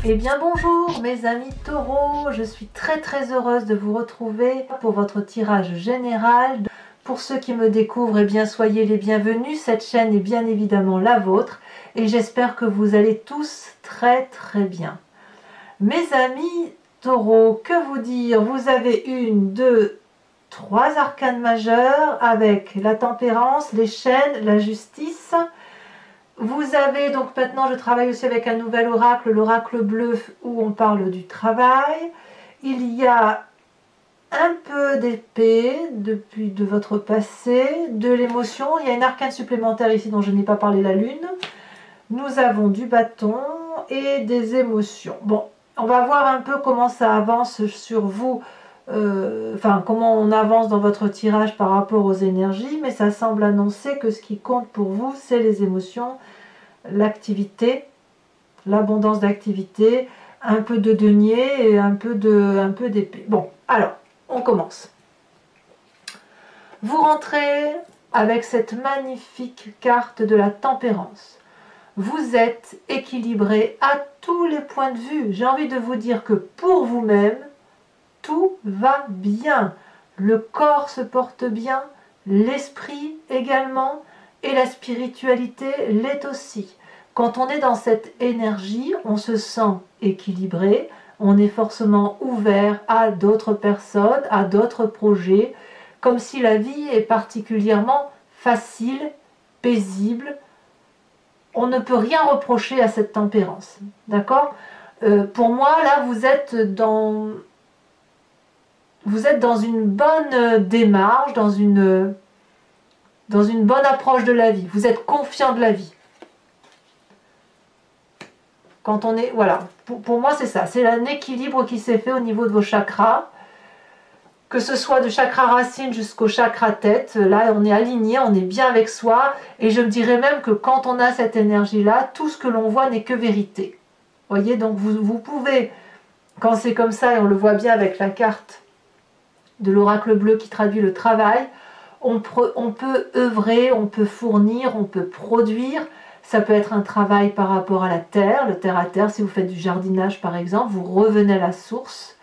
Eh bien bonjour mes amis taureaux, je suis très heureuse de vous retrouver pour votre tirage général. Pour ceux qui me découvrent, eh bien soyez les bienvenus, cette chaîne est bien évidemment la vôtre et j'espère que vous allez tous très bien. Mes amis taureaux, que vous dire, vous avez une, deux, trois arcanes majeurs avec la tempérance, les chaînes, la justice. Vous avez donc maintenant, je travaille aussi avec un nouvel oracle, l'oracle bleu, où on parle du travail. Il y a un peu d'épée depuis de votre passé, de l'émotion. Il y a une arcane supplémentaire ici dont je n'ai pas parlé, la lune. Nous avons du bâton et des émotions. Bon, on va voir un peu comment ça avance sur vous, comment on avance dans votre tirage par rapport aux énergies, mais ça semble annoncer que ce qui compte pour vous, c'est les émotions, l'activité, l'abondance d'activité, un peu de denier et un peu d'épée. Bon, alors, on commence. Vous rentrez avec cette magnifique carte de la tempérance. Vous êtes équilibré à tous les points de vue. J'ai envie de vous dire que pour vous-même, tout va bien. Le corps se porte bien, l'esprit également, et la spiritualité l'est aussi. Quand on est dans cette énergie, on se sent équilibré, on est forcément ouvert à d'autres personnes, à d'autres projets, comme si la vie est particulièrement facile, paisible. On ne peut rien reprocher à cette tempérance. D'accord ? Pour moi, là, vous êtes dans une bonne démarche, dans une bonne approche de la vie. Vous êtes confiant de la vie. Quand on est, voilà, pour moi c'est ça, c'est un équilibre qui s'est fait au niveau de vos chakras, que ce soit de chakra racine jusqu'au chakra tête. Là on est aligné, on est bien avec soi, et je me dirais même que quand on a cette énergie là, tout ce que l'on voit n'est que vérité. Voyez, donc vous pouvez, quand c'est comme ça, et on le voit bien avec la carte de l'oracle bleu qui traduit le travail, on peut œuvrer, on peut fournir, on peut produire. Ça peut être un travail par rapport à la terre, le terre à terre, si vous faites du jardinage par exemple, vous revenez à la source.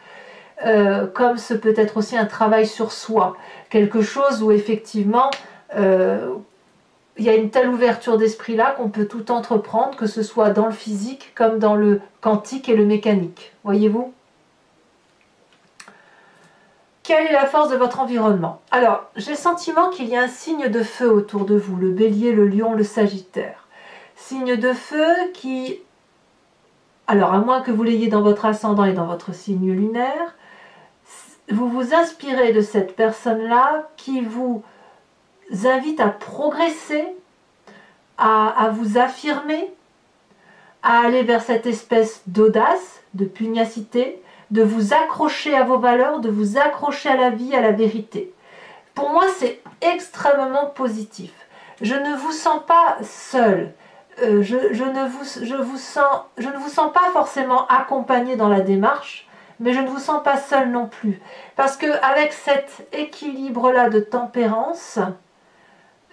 Comme ce peut être aussi un travail sur soi, quelque chose où effectivement il y a une telle ouverture d'esprit là qu'on peut tout entreprendre, que ce soit dans le physique comme dans le quantique et le mécanique. Voyez-vous ? Quelle est la force de votre environnement? Alors, j'ai le sentiment qu'il y a un signe de feu autour de vous, le bélier, le lion, le sagittaire. Signe de feu qui, alors à moins que vous l'ayez dans votre ascendant et dans votre signe lunaire, vous vous inspirez de cette personne-là qui vous invite à progresser, à vous affirmer, à aller vers cette espèce d'audace, de pugnacité, de vous accrocher à vos valeurs, de vous accrocher à la vie, à la vérité. Pour moi, c'est extrêmement positif. Je ne vous sens pas seul. Je ne vous sens pas forcément accompagné dans la démarche, mais je ne vous sens pas seul non plus. Parce qu'avec cet équilibre-là de tempérance,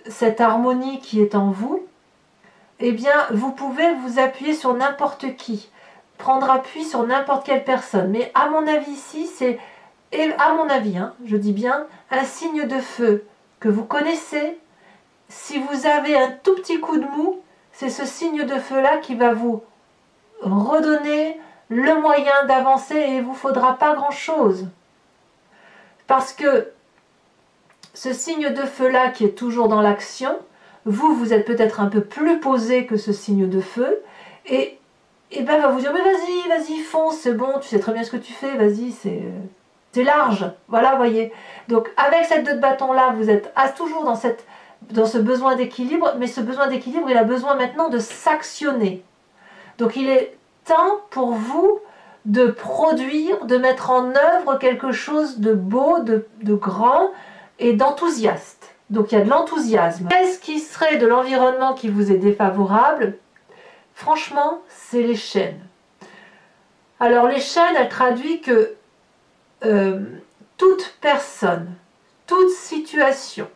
cette harmonie qui est en vous, eh bien, vous pouvez vous appuyer sur n'importe qui, prendre appui sur n'importe quelle personne. Mais à mon avis ici, c'est, et à mon avis, je dis bien, un signe de feu que vous connaissez. Si vous avez un tout petit coup de mou, c'est ce signe de feu-là qui va vous redonner le moyen d'avancer et il ne vous faudra pas grand-chose. Parce que ce signe de feu-là qui est toujours dans l'action, vous êtes peut-être un peu plus posé que ce signe de feu et ben va vous dire mais vas-y fonce, c'est bon, tu sais très bien ce que tu fais, vas-y, c'est large, voilà, voyez. Donc avec cette 2 de bâton là, vous êtes toujours dans ce besoin d'équilibre, mais ce besoin d'équilibre, il a besoin maintenant de s'actionner. Donc il est temps pour vous de produire, de mettre en œuvre quelque chose de beau, de grand et d'enthousiaste. Donc il y a de l'enthousiasme. Qu'est-ce qui serait de l'environnement qui vous est défavorable? Franchement, c'est les chaînes. Alors les chaînes, elles traduisent que toute personne, toute situation,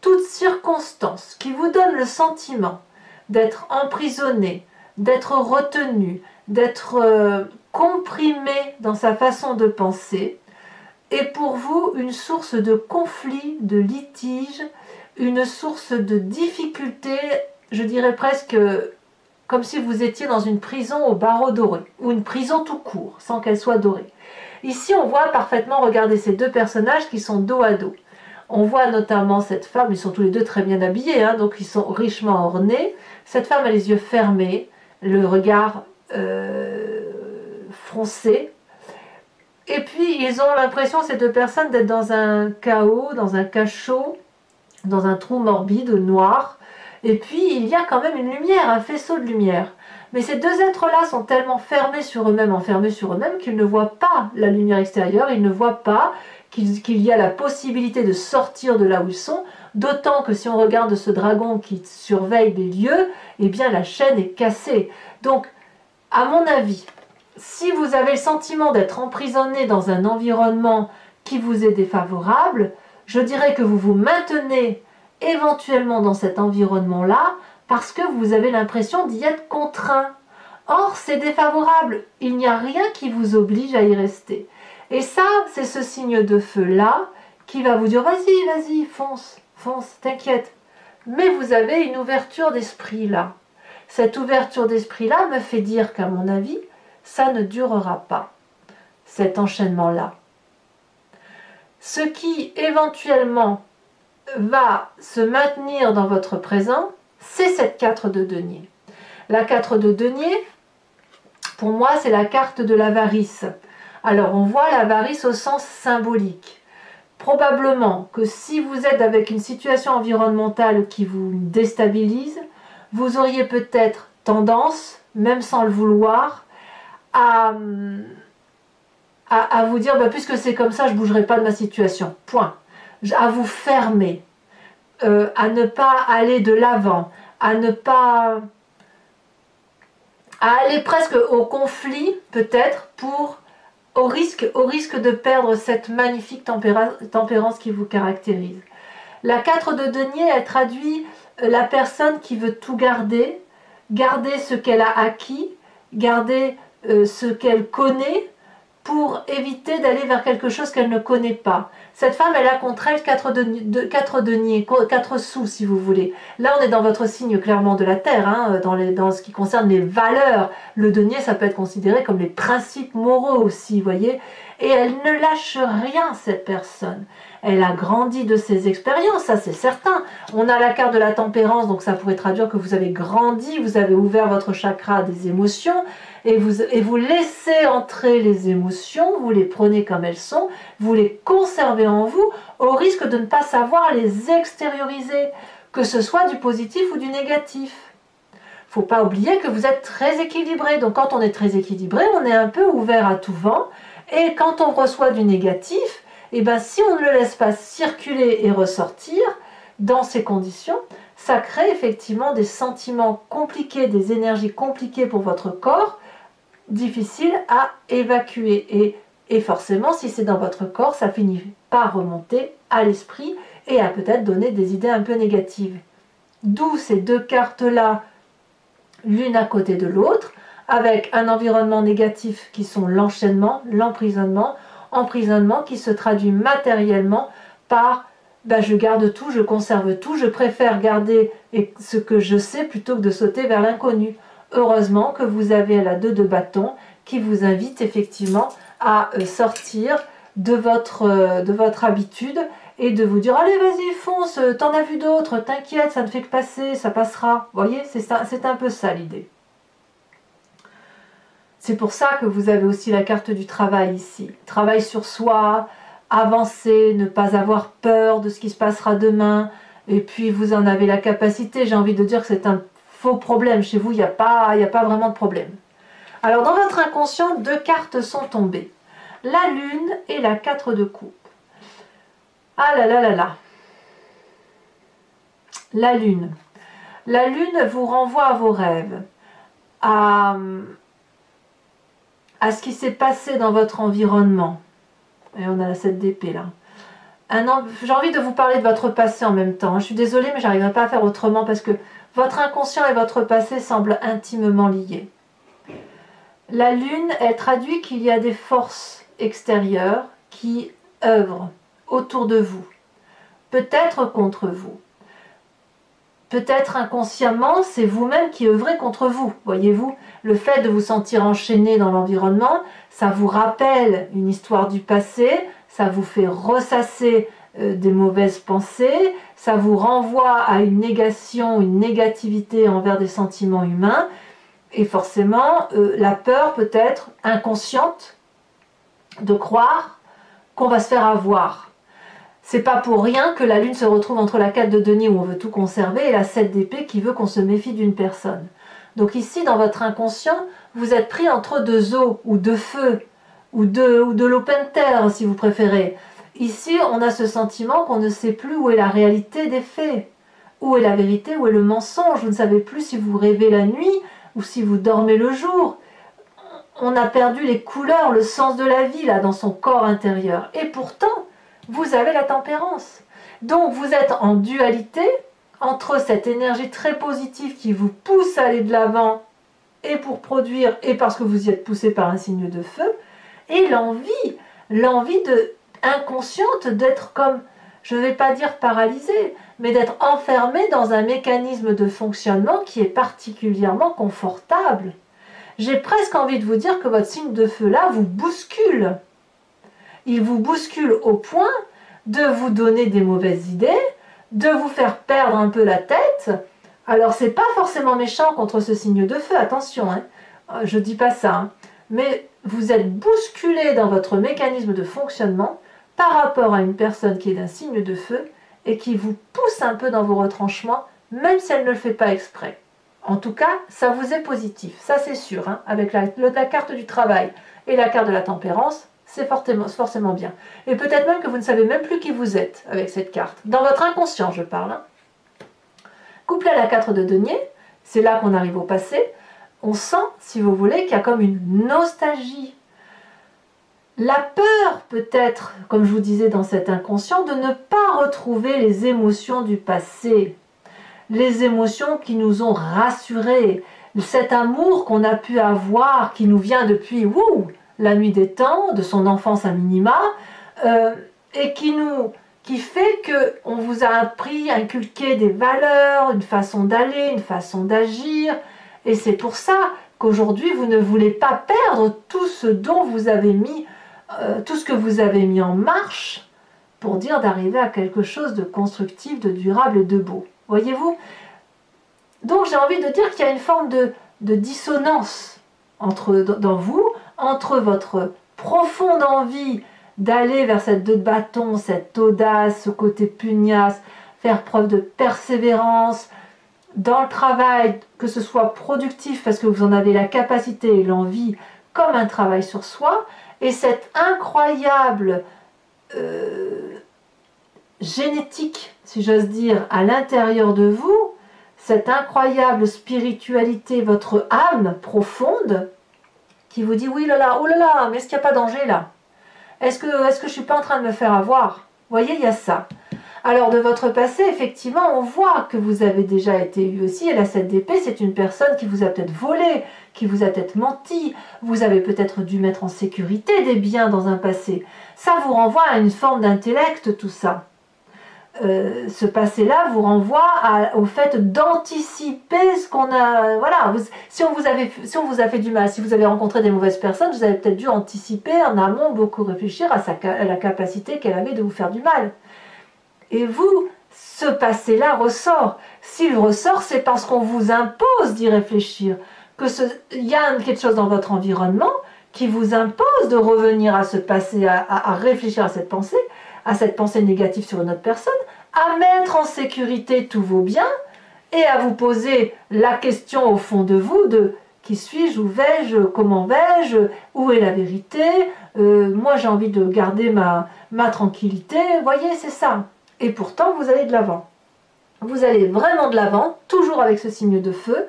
toute circonstance qui vous donne le sentiment d'être emprisonné, d'être retenu, d'être comprimé dans sa façon de penser, est pour vous une source de conflit, de litige, une source de difficulté, je dirais presque comme si vous étiez dans une prison au barreau doré, ou une prison tout court, sans qu'elle soit dorée. Ici, on voit parfaitement, regardez ces deux personnages qui sont dos à dos. On voit notamment cette femme, ils sont tous les deux très bien habillés, hein, donc ils sont richement ornés. Cette femme a les yeux fermés, le regard froncé. Et puis, ils ont l'impression, ces deux personnes, d'être dans un chaos, dans un cachot, dans un trou morbide, noir. Et puis, il y a quand même une lumière, un faisceau de lumière. Mais ces deux êtres-là sont tellement fermés sur eux-mêmes, enfermés sur eux-mêmes, qu'ils ne voient pas la lumière extérieure, ils ne voient pas qu'il y a la possibilité de sortir de là où ils sont, d'autant que si on regarde ce dragon qui surveille des lieux, eh bien la chaîne est cassée. Donc, à mon avis, si vous avez le sentiment d'être emprisonné dans un environnement qui vous est défavorable, je dirais que vous vous maintenez éventuellement dans cet environnement-là parce que vous avez l'impression d'y être contraint. Or, c'est défavorable. Il n'y a rien qui vous oblige à y rester. Et ça, c'est ce signe de feu-là qui va vous dire « Vas-y, vas-y, fonce, fonce, t'inquiète ». Mais vous avez une ouverture d'esprit là. Cette ouverture d'esprit-là me fait dire qu'à mon avis, ça ne durera pas, cet enchaînement-là. Ce qui, éventuellement, va se maintenir dans votre présent, c'est cette 4 de denier. La 4 de denier, pour moi, c'est la carte de l'avarice. Alors, on voit l'avarice au sens symbolique. Probablement que si vous êtes avec une situation environnementale qui vous déstabilise, vous auriez peut-être tendance, même sans le vouloir, à vous dire, bah, puisque c'est comme ça, je ne bougerai pas de ma situation. Point. À vous fermer, à ne pas aller de l'avant, à ne pas... à aller presque au conflit, peut-être, au risque de perdre cette magnifique tempérance qui vous caractérise. La 4 de denier, elle traduit la personne qui veut tout garder, garder ce qu'elle a acquis, garder ce qu'elle connaît, pour éviter d'aller vers quelque chose qu'elle ne connaît pas. Cette femme, elle a contre elle 4 deniers, 4 sous si vous voulez. Là, on est dans votre signe clairement de la terre, hein, dans ce qui concerne les valeurs. Le denier, ça peut être considéré comme les principes moraux aussi, vous voyez. Et elle ne lâche rien, cette personne. Elle a grandi de ses expériences, ça c'est certain. On a la carte de la tempérance, donc ça pourrait traduire que vous avez grandi, vous avez ouvert votre chakra des émotions, et vous laissez entrer les émotions, vous les prenez comme elles sont, vous les conservez en vous, au risque de ne pas savoir les extérioriser, que ce soit du positif ou du négatif. Il ne faut pas oublier que vous êtes très équilibré, donc quand on est très équilibré, on est un peu ouvert à tout vent, et quand on reçoit du négatif, et ben si on ne le laisse pas circuler et ressortir dans ces conditions, ça crée effectivement des sentiments compliqués, des énergies compliquées pour votre corps, difficiles à évacuer. Et forcément, si c'est dans votre corps, ça finit par remonter à l'esprit et à peut-être donner des idées un peu négatives. D'où ces deux cartes-là, l'une à côté de l'autre, avec un environnement négatif qui sont l'enchaînement, l'emprisonnement qui se traduit matériellement par je garde tout, je conserve tout, je préfère garder ce que je sais plutôt que de sauter vers l'inconnu. Heureusement que vous avez la 2 de bâton qui vous invite effectivement à sortir de votre habitude et de vous dire « Allez, vas-y, fonce, t'en as vu d'autres, t'inquiète, ça ne fait que passer, ça passera. » Vous voyez, c'est un peu ça l'idée. C'est pour ça que vous avez aussi la carte du travail ici. Travail sur soi, avancer, ne pas avoir peur de ce qui se passera demain. Et puis vous en avez la capacité. J'ai envie de dire que c'est un faux problème. Chez vous, il n'y a pas vraiment de problème. Alors dans votre inconscient, 2 cartes sont tombées. La lune et la 4 de coupe. Ah là là là là. La lune. La lune vous renvoie à vos rêves. À ce qui s'est passé dans votre environnement. Et on a la 7 d'épée là. J'ai envie de vous parler de votre passé en même temps. Je suis désolée, mais je n'arriverai pas à faire autrement parce que votre inconscient et votre passé semblent intimement liés. La lune, elle traduit qu'il y a des forces extérieures qui œuvrent autour de vous, peut-être contre vous. Peut-être inconsciemment, c'est vous-même qui œuvrez contre vous. Voyez-vous, le fait de vous sentir enchaîné dans l'environnement, ça vous rappelle une histoire du passé, ça vous fait ressasser des mauvaises pensées, ça vous renvoie à une négation, une négativité envers des sentiments humains, et forcément, la peur peut être inconsciente de croire qu'on va se faire avoir. C'est pas pour rien que la lune se retrouve entre la 4 de denier où on veut tout conserver et la 7 d'épée qui veut qu'on se méfie d'une personne. Donc ici, dans votre inconscient, vous êtes pris entre deux eaux ou deux feux ou de l'open terre si vous préférez. Ici, on a ce sentiment qu'on ne sait plus où est la réalité des faits. Où est la vérité, où est le mensonge. Vous ne savez plus si vous rêvez la nuit ou si vous dormez le jour. On a perdu les couleurs, le sens de la vie là dans son corps intérieur. Et pourtant, vous avez la tempérance. Donc vous êtes en dualité entre cette énergie très positive qui vous pousse à aller de l'avant et pour produire et parce que vous y êtes poussé par un signe de feu et l'envie inconsciente d'être comme, je ne vais pas dire paralysé, mais d'être enfermé dans un mécanisme de fonctionnement qui est particulièrement confortable. J'ai presque envie de vous dire que votre signe de feu là vous bouscule. Il vous bouscule au point de vous donner des mauvaises idées, de vous faire perdre un peu la tête. Alors c'est pas forcément méchant contre ce signe de feu, attention, hein. Je dis pas ça, hein. Mais vous êtes bousculé dans votre mécanisme de fonctionnement par rapport à une personne qui est d'un signe de feu et qui vous pousse un peu dans vos retranchements, même si elle ne le fait pas exprès. En tout cas, ça vous est positif, ça c'est sûr, hein. Avec la carte du travail et la carte de la tempérance, c'est forcément bien. Et peut-être même que vous ne savez même plus qui vous êtes avec cette carte. Dans votre inconscient, je parle. Hein. Couplé à la 4 de denier, c'est là qu'on arrive au passé, on sent, si vous voulez, qu'il y a comme une nostalgie. La peur, peut-être, comme je vous disais dans cet inconscient, de ne pas retrouver les émotions du passé. Les émotions qui nous ont rassurés. Cet amour qu'on a pu avoir, qui nous vient depuis... la nuit des temps, de son enfance à minima, et qui fait qu'on vous a appris, inculqué des valeurs, une façon d'aller, une façon d'agir, et c'est pour ça qu'aujourd'hui vous ne voulez pas perdre tout ce dont vous avez mis, tout ce que vous avez mis en marche pour dire d'arriver à quelque chose de constructif, de durable et de beau. Voyez-vous? Donc j'ai envie de dire qu'il y a une forme de dissonance dans vous, entre votre profonde envie d'aller vers cette 2 de bâton, cette audace, ce côté pugnace, faire preuve de persévérance dans le travail, que ce soit productif parce que vous en avez la capacité et l'envie, comme un travail sur soi, et cette incroyable génétique, si j'ose dire, à l'intérieur de vous, cette incroyable spiritualité, votre âme profonde, qui vous dit oui là, oh là là, mais est-ce qu'il n'y a pas danger là? Est-ce que je ne suis pas en train de me faire avoir? Vous voyez, il y a ça. Alors de votre passé, effectivement, on voit que vous avez déjà été eu aussi, et la 7 d'épée, c'est une personne qui vous a peut-être volé, qui vous a peut-être menti, vous avez peut-être dû mettre en sécurité des biens dans un passé. Ça vous renvoie à une forme d'intellect, tout ça. Ce passé-là vous renvoie au fait d'anticiper ce qu'on a... Voilà, si on vous a fait du mal, si vous avez rencontré des mauvaises personnes, vous avez peut-être dû anticiper en amont, beaucoup réfléchir à la capacité qu'elle avait de vous faire du mal. Et vous, ce passé-là ressort. S'il ressort, c'est parce qu'on vous impose d'y réfléchir. Il y a quelque chose dans votre environnement qui vous impose de revenir à ce passé, à réfléchir à cette pensée négative sur une autre personne, à mettre en sécurité tous vos biens et à vous poser la question au fond de vous de qui suis-je, où vais-je, comment vais-je, où est la vérité, moi j'ai envie de garder ma tranquillité, vous voyez, c'est ça. Et pourtant vous allez de l'avant. Vous allez vraiment de l'avant, toujours avec ce signe de feu,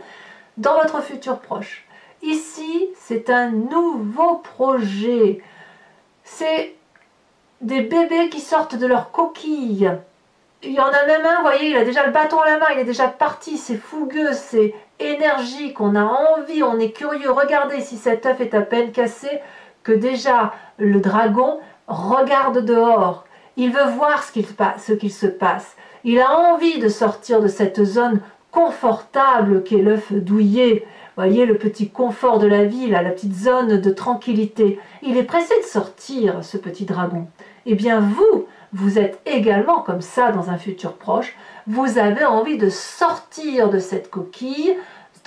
dans votre futur proche. Ici, c'est un nouveau projet. C'est des bébés qui sortent de leur coquille. il y en a même un, vous voyez, il a déjà le bâton à la main, il est déjà parti, c'est fougueux, c'est énergique, on a envie, on est curieux. Regardez si cet œuf est à peine cassé, que déjà le dragon regarde dehors. Il veut voir ce qu'il se passe. Il a envie de sortir de cette zone confortable qu'est l'œuf douillet. Vous voyez le petit confort de la vie, là, la petite zone de tranquillité. Il est pressé de sortir, ce petit dragon. Eh bien vous êtes également comme ça dans un futur proche. Vous avez envie de sortir de cette coquille,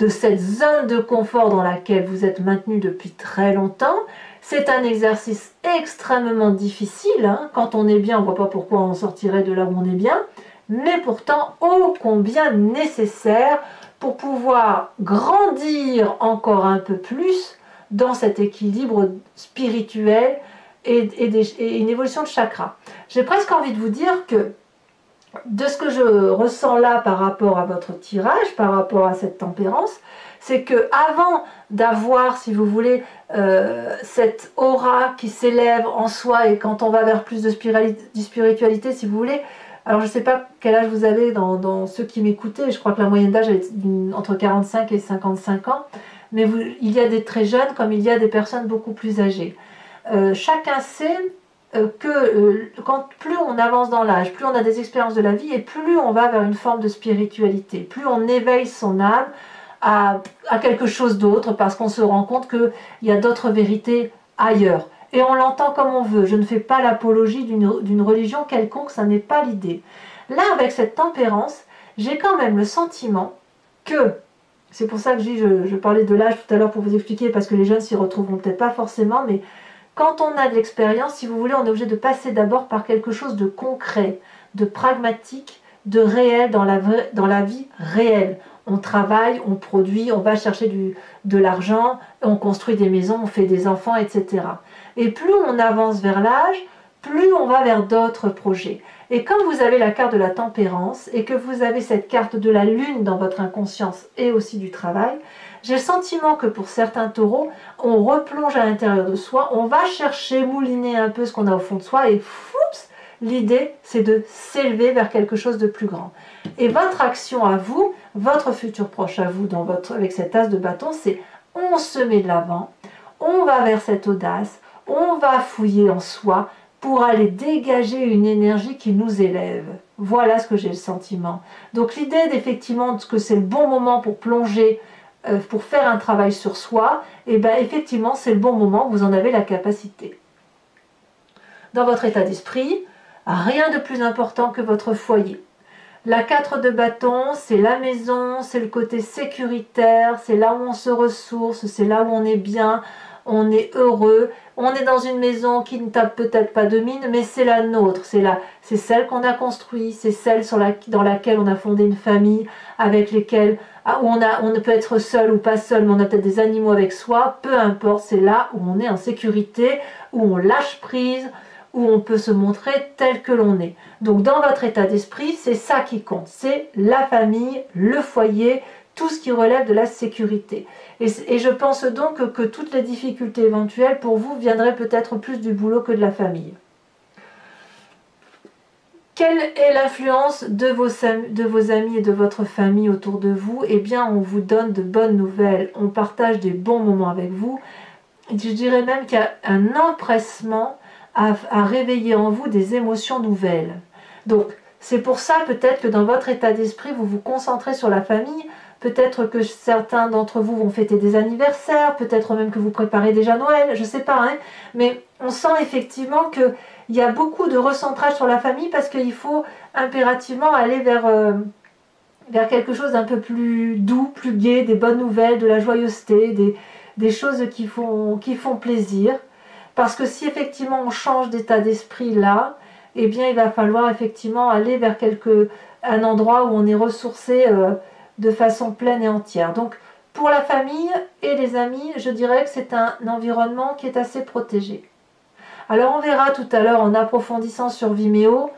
de cette zone de confort dans laquelle vous êtes maintenu depuis très longtemps. C'est un exercice extrêmement difficile. Hein. Quand on est bien, on ne voit pas pourquoi on sortirait de là où on est bien, mais pourtant ô combien nécessaire pour pouvoir grandir encore un peu plus dans cet équilibre spirituel et une évolution de chakra. J'ai presque envie de vous dire que de ce que je ressens là par rapport à votre tirage, par rapport à cette tempérance, c'est que avant d'avoir, si vous voulez, cette aura qui s'élève en soi, et quand on va vers plus de spiritualité, si vous voulez, alors je ne sais pas quel âge vous avez dans ceux qui m'écoutaient, je crois que la moyenne d'âge est entre 45 et 55 ans, mais il y a des très jeunes comme il y a des personnes beaucoup plus âgées. Chacun sait que quand plus on avance dans l'âge, plus on a des expériences de la vie et plus on va vers une forme de spiritualité, plus on éveille son âme à quelque chose d'autre parce qu'on se rend compte qu'il y a d'autres vérités ailleurs. Et on l'entend comme on veut. Je ne fais pas l'apologie d'une religion quelconque, ça n'est pas l'idée. Là, avec cette tempérance, j'ai quand même le sentiment que, c'est pour ça que je parlais de l'âge tout à l'heure pour vous expliquer, parce que les jeunes s'y retrouveront peut-être pas forcément, mais quand on a de l'expérience, si vous voulez, on est obligé de passer d'abord par quelque chose de concret, de pragmatique, de réel dans la vie réelle. On travaille, on produit, on va chercher de l'argent, on construit des maisons, on fait des enfants, etc. Et plus on avance vers l'âge, plus on va vers d'autres projets. Et comme vous avez la carte de la tempérance et que vous avez cette carte de la lune dans votre inconscience et aussi du travail, j'ai le sentiment que pour certains taureaux, on replonge à l'intérieur de soi, on va chercher, mouliner un peu ce qu'on a au fond de soi et foups, l'idée c'est de s'élever vers quelque chose de plus grand. Et votre action à vous, votre futur proche à vous avec cet as de bâton, c'est on se met de l'avant, on va vers cette audace, on va fouiller en soi pour aller dégager une énergie qui nous élève. Voilà ce que j'ai le sentiment. Donc l'idée d'effectivement que c'est le bon moment pour plonger, pour faire un travail sur soi, et bien effectivement c'est le bon moment, vous en avez la capacité. Dans votre état d'esprit, rien de plus important que votre foyer. La 4 de bâton, c'est la maison, c'est le côté sécuritaire, c'est là où on se ressource, c'est là où on est bien, on est heureux, on est dans une maison qui ne tape peut-être pas de mine, mais c'est la nôtre, c'est celle qu'on a construite, c'est celle dans laquelle on a fondé une famille, avec lesquelles où on peut être seul ou pas seul, mais on a peut-être des animaux avec soi, peu importe, c'est là où on est en sécurité, où on lâche prise, où on peut se montrer tel que l'on est. Donc dans votre état d'esprit, c'est ça qui compte, c'est la famille, le foyer, tout ce qui relève de la sécurité. Et je pense donc que toutes les difficultés éventuelles pour vous viendraient peut-être plus du boulot que de la famille. Quelle est l'influence de vos amis et de votre famille autour de vous? Eh bien, on vous donne de bonnes nouvelles, on partage des bons moments avec vous. Je dirais même qu'il y a un empressement à réveiller en vous des émotions nouvelles. Donc, c'est pour ça peut-être que dans votre état d'esprit, vous vous concentrez sur la famille. Peut-être que certains d'entre vous vont fêter des anniversaires, peut-être même que vous préparez déjà Noël, je ne sais pas, hein, mais on sent effectivement qu'il y a beaucoup de recentrage sur la famille parce qu'il faut impérativement aller vers quelque chose d'un peu plus doux, plus gai, des bonnes nouvelles, de la joyeuseté, des choses qui font plaisir. Parce que si effectivement on change d'état d'esprit là, eh bien il va falloir effectivement aller vers un endroit où on est ressourcé de façon pleine et entière. Donc pour la famille et les amis, je dirais que c'est un environnement qui est assez protégé. Alors on verra tout à l'heure en approfondissant sur Vimeo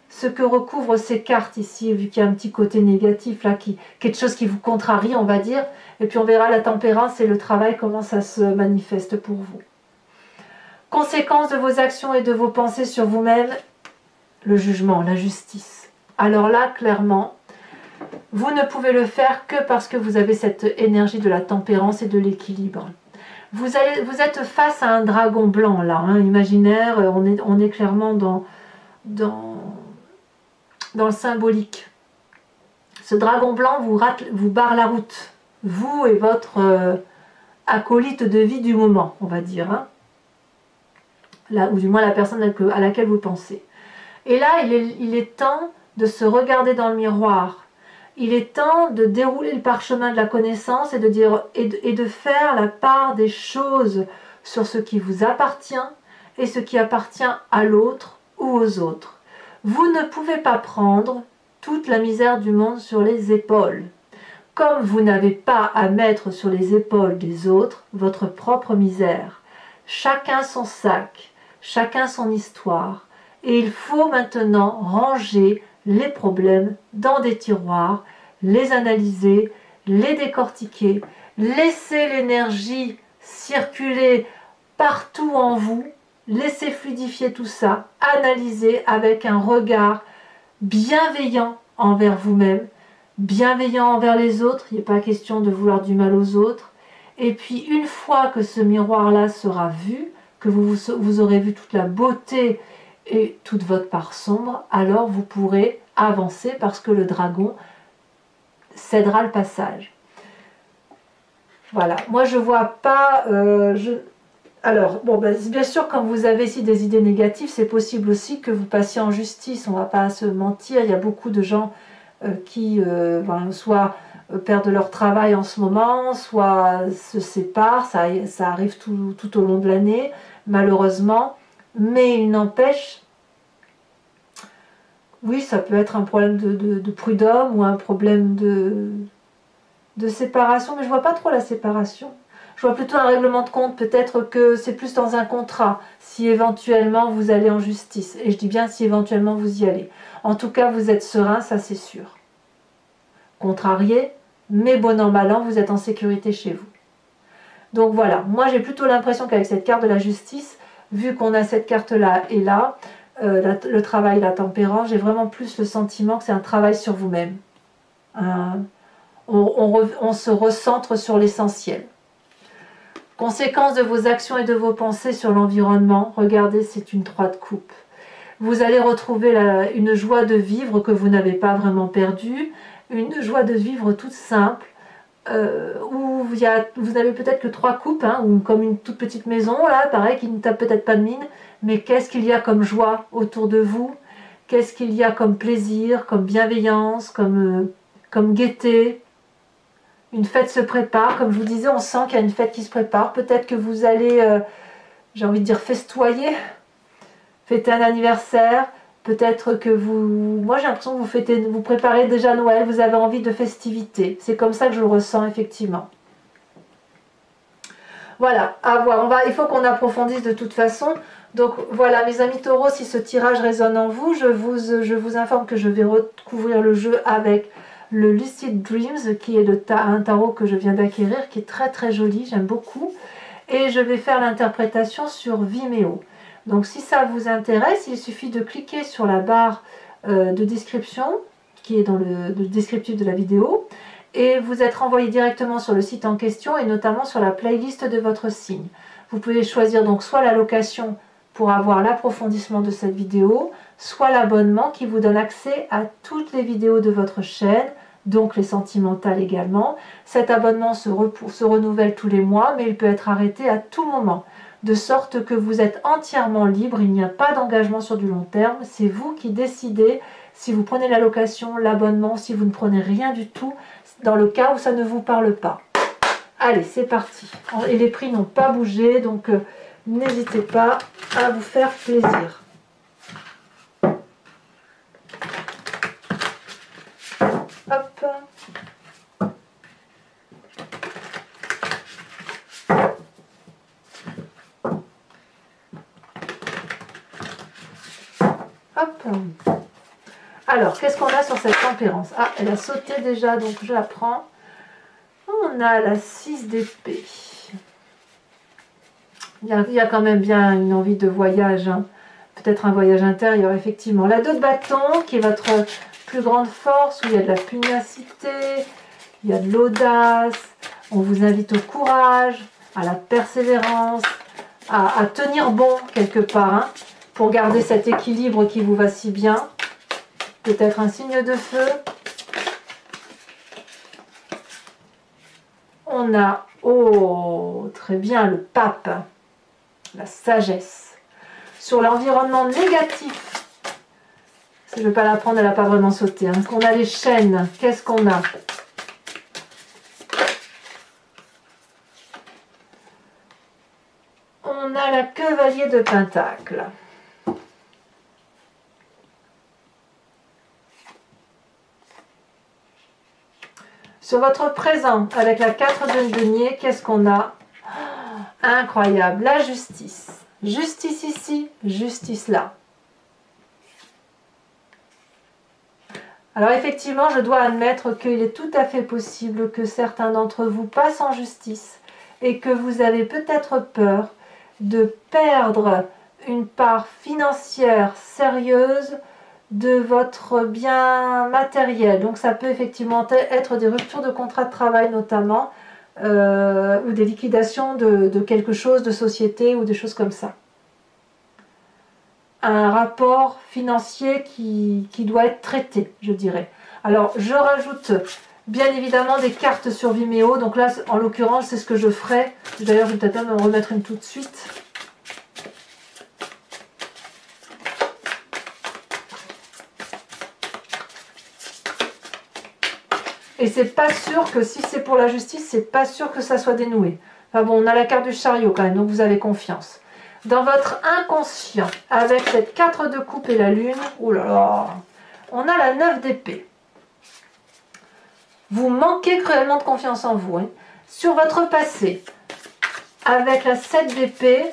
ce que recouvrent ces cartes ici, vu qu'il y a un petit côté négatif là, quelque chose qui vous contrarie on va dire, et puis on verra la tempérance et le travail, comment ça se manifeste pour vous. Conséquences de vos actions et de vos pensées sur vous-même, le jugement, la justice. alors là, clairement, vous ne pouvez le faire que parce que vous avez cette énergie de la tempérance et de l'équilibre. Vous êtes face à un dragon blanc, là, hein, imaginaire, on est clairement dans le symbolique. Ce dragon blanc vous barre la route, vous et votre acolyte de vie du moment, on va dire, hein. Là, ou du moins la personne à laquelle vous pensez. Et là, il est temps de se regarder dans le miroir. Il est temps de dérouler le parchemin de la connaissance et de faire la part des choses sur ce qui vous appartient et ce qui appartient à l'autre ou aux autres. Vous ne pouvez pas prendre toute la misère du monde sur les épaules. Comme vous n'avez pas à mettre sur les épaules des autres votre propre misère. Chacun son sac, chacun son histoire. Et il faut maintenant ranger les problèmes dans des tiroirs, les analyser, les décortiquer, laisser l'énergie circuler partout en vous, laisser fluidifier tout ça, analyser avec un regard bienveillant envers vous-même, bienveillant envers les autres, il n'est pas question de vouloir du mal aux autres. Et puis une fois que ce miroir-là sera vu, que vous aurez vu toute la beauté et toute votre part sombre, alors vous pourrez avancer parce que le dragon cédera le passage. Voilà, moi je vois pas... Alors, bon, ben, bien sûr, quand vous avez ici des idées négatives, c'est possible aussi que vous passiez en justice, on ne va pas se mentir, il y a beaucoup de gens qui soit perdent leur travail en ce moment, soit se séparent, ça arrive tout au long de l'année, malheureusement, mais il n'empêche, oui, ça peut être un problème de prud'homme ou un problème de séparation, mais je ne vois pas trop la séparation. Je vois plutôt un règlement de compte, peut-être que c'est plus dans un contrat, si éventuellement vous allez en justice. Et je dis bien si éventuellement vous y allez. En tout cas, vous êtes serein, ça c'est sûr. Contrarié, mais bon an, mal an, vous êtes en sécurité chez vous. Donc voilà, moi j'ai plutôt l'impression qu'avec cette carte de la justice, vu qu'on a cette carte-là et là, le travail, la tempérance, j'ai vraiment plus le sentiment que c'est un travail sur vous-même. On se recentre sur l'essentiel. Conséquence de vos actions et de vos pensées sur l'environnement, regardez, c'est une 3 de coupe. Vous allez retrouver une joie de vivre que vous n'avez pas vraiment perdue, une joie de vivre toute simple, où vous n'avez peut-être que 3 coupes, hein, ou comme une toute petite maison, là, pareil, qui ne tape peut-être pas de mine, mais qu'est-ce qu'il y a comme joie autour de vous, qu'est-ce qu'il y a comme plaisir, comme bienveillance, comme gaieté. Une fête se prépare, comme je vous disais, on sent qu'il y a une fête qui se prépare. Peut-être que vous allez, j'ai envie de dire, festoyer, fêter un anniversaire. Peut-être que moi j'ai l'impression que vous préparez déjà Noël, vous avez envie de festivités. C'est comme ça que je le ressens effectivement. Voilà, à voir. Il faut qu'on approfondisse de toute façon. Donc voilà, mes amis taureaux, si ce tirage résonne en vous, je vous informe que je vais recouvrir le jeu avec le Lucid Dreams, qui est un tarot que je viens d'acquérir, qui est très très joli, j'aime beaucoup. Et je vais faire l'interprétation sur Vimeo. Donc si ça vous intéresse, il suffit de cliquer sur la barre de description, qui est dans le descriptif de la vidéo, et vous êtes renvoyé directement sur le site en question, et notamment sur la playlist de votre signe. Vous pouvez choisir donc soit la location pour avoir l'approfondissement de cette vidéo, soit l'abonnement qui vous donne accès à toutes les vidéos de votre chaîne, donc les sentimentales également. Cet abonnement se renouvelle tous les mois, mais il peut être arrêté à tout moment, de sorte que vous êtes entièrement libre, il n'y a pas d'engagement sur du long terme, c'est vous qui décidez si vous prenez la location, l'abonnement, si vous ne prenez rien du tout, dans le cas où ça ne vous parle pas. Allez, c'est parti. Et les prix n'ont pas bougé, donc n'hésitez pas à vous faire plaisir. Hop. Hop. Alors, qu'est-ce qu'on a sur cette tempérance? Ah, elle a sauté déjà, donc je la prends. On a la 6 d'épée. Il y a quand même bien une envie de voyage, hein. Peut-être un voyage intérieur, effectivement. La 2 de bâton, qui est votre plus grande force, où il y a de la pugnacité, il y a de l'audace. On vous invite au courage, à la persévérance, à tenir bon quelque part, hein, pour garder cet équilibre qui vous va si bien. Peut-être un signe de feu. On a, oh, très bien, le pape, la sagesse. Sur l'environnement négatif, si je ne vais pas la prendre, elle n'a pas vraiment sauté. Hein. On a les chaînes, qu'est-ce qu'on a? On a la cavalier de Pentacle. Sur votre présent, avec la 4 de denier, qu'est-ce qu'on a? Incroyable, la justice. Justice ici, justice là. Alors effectivement, je dois admettre qu'il est tout à fait possible que certains d'entre vous passent en justice et que vous avez peut-être peur de perdre une part financière sérieuse de votre bien matériel. Donc ça peut effectivement être des ruptures de contrat de travail notamment, ou des liquidations de quelque chose, de société ou des choses comme ça. Un rapport financier qui doit être traité, je dirais. Alors je rajoute bien évidemment des cartes sur Vimeo, donc là en l'occurrence c'est ce que je ferai. D'ailleurs je vais peut-être même en remettre une tout de suite. Et c'est pas sûr que si c'est pour la justice, c'est pas sûr que ça soit dénoué. Enfin bon, on a la carte du chariot quand même, donc vous avez confiance. Dans votre inconscient, avec cette 4 de coupe et la lune, oh là là, on a la 9 d'épée. Vous manquez cruellement de confiance en vous. Hein. Sur votre passé, avec la 7 d'épée,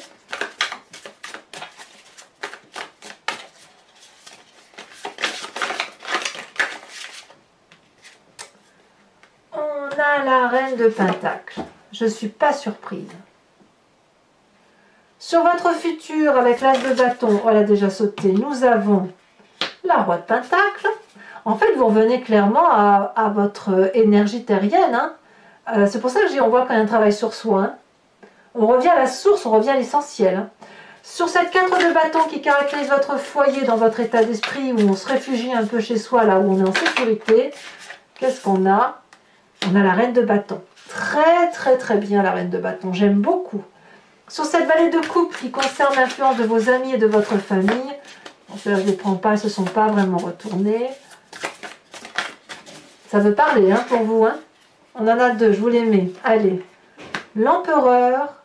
on a la reine de Pentacle. Je ne suis pas surprise. Sur votre futur, avec l'as de bâton, on l'a déjà sauté, nous avons la roi de Pentacle. En fait, vous revenez clairement à votre énergie terrienne. Hein. C'est pour ça que je dis, on voit quand il y a un travail sur soi. Hein. On revient à la source, on revient à l'essentiel. Hein. Sur cette 4 de bâton qui caractérise votre foyer dans votre état d'esprit, où on se réfugie un peu chez soi, là où on est en sécurité, qu'est-ce qu'on a? On a la reine de bâton. Très très très bien la reine de bâton, j'aime beaucoup. Sur cette vallée de coupe qui concerne l'influence de vos amis et de votre famille, donc là je ne les prends pas, elles ne se sont pas vraiment retournées. Ça veut parler hein, pour vous. Hein. On en a deux, je vous les mets. Allez, l'empereur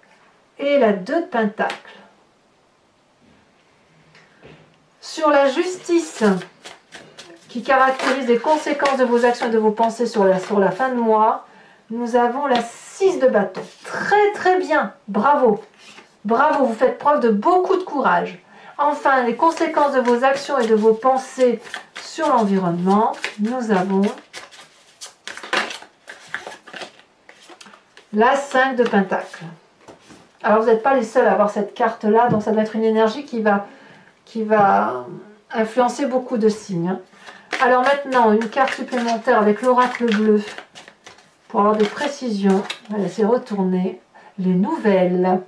et la 2 de Pentacle. Sur la justice qui caractérise les conséquences de vos actions et de vos pensées sur la fin de mois, nous avons la 6 de bâton. Très très bien, bravo. Bravo, vous faites preuve de beaucoup de courage. Enfin, les conséquences de vos actions et de vos pensées sur l'environnement, nous avons la 5 de Pentacle. Alors, vous n'êtes pas les seuls à avoir cette carte-là, donc ça doit être une énergie qui va influencer beaucoup de signes. Hein. Alors maintenant, une carte supplémentaire avec l'oracle bleu pour avoir des précisions. Voilà, c'est retourné. Les nouvelles.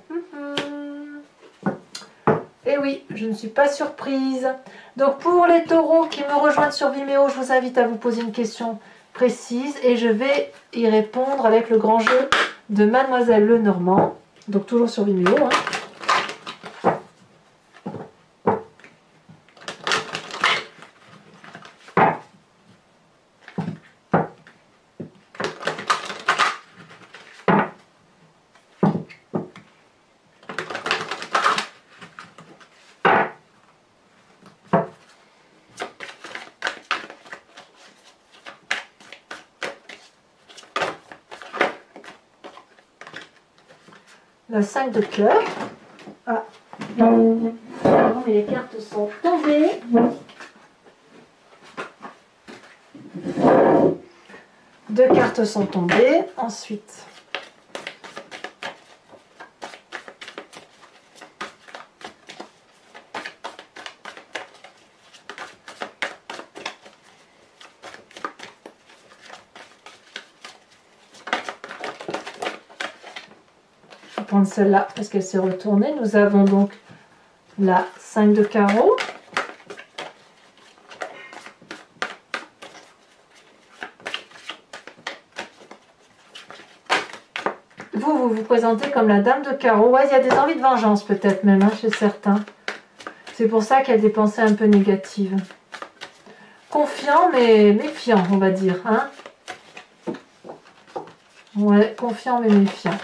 Et oui, je ne suis pas surprise. Donc pour les taureaux qui me rejoignent sur Vimeo, je vous invite à vous poser une question précise et je vais y répondre avec le grand jeu de Mademoiselle Lenormand. Donc toujours sur Vimeo. Hein. La 5 de cœur. Ah, mais les cartes sont tombées. Deux cartes sont tombées. Ensuite, prendre celle-là parce qu'elle s'est retournée. Nous avons donc la 5 de carreau. Vous vous présentez comme la dame de carreau. Ouais, il y a des envies de vengeance peut-être même hein, chez certains. C'est pour ça qu'il y a des pensées un peu négatives. Confiant mais méfiant, on va dire. Hein? Ouais, confiant mais méfiant.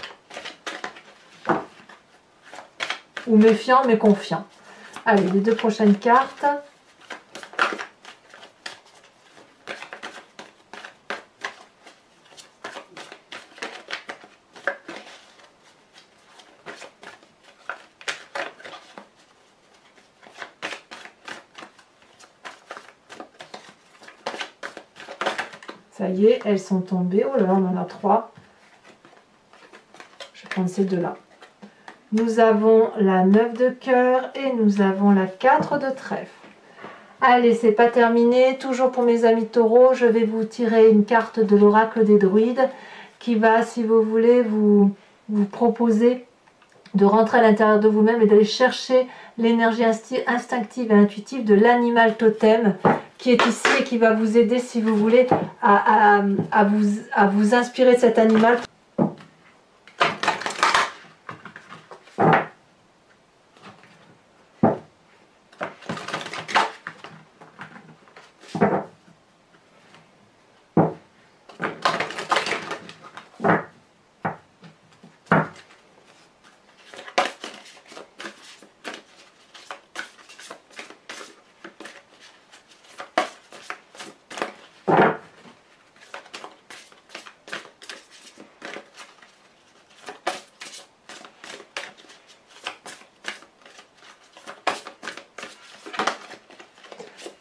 Ou méfiant mais confiant. Allez, les deux prochaines cartes. Ça y est, elles sont tombées. Oh là là, on en a 3. Je vais prendre ces deux-là. Nous avons la 9 de cœur et nous avons la 4 de trèfle. Allez, c'est pas terminé. Toujours pour mes amis taureaux, je vais vous tirer une carte de l'oracle des druides qui va, si vous voulez, vous proposer de rentrer à l'intérieur de vous-même et d'aller chercher l'énergie instinctive et intuitive de l'animal totem qui est ici et qui va vous aider, si vous voulez, à vous inspirer de cet animal.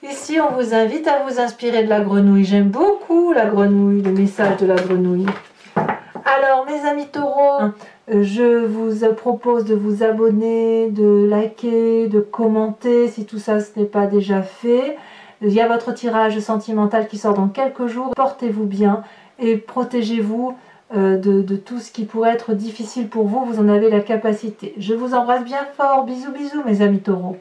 Ici, on vous invite à vous inspirer de la grenouille. J'aime beaucoup la grenouille, le message de la grenouille. Alors, mes amis taureaux, je vous propose de vous abonner, de liker, de commenter si tout ça ce n'est pas déjà fait. Il y a votre tirage sentimental qui sort dans quelques jours. Portez-vous bien et protégez-vous de tout ce qui pourrait être difficile pour vous. Vous en avez la capacité. Je vous embrasse bien fort. Bisous, bisous, mes amis taureaux.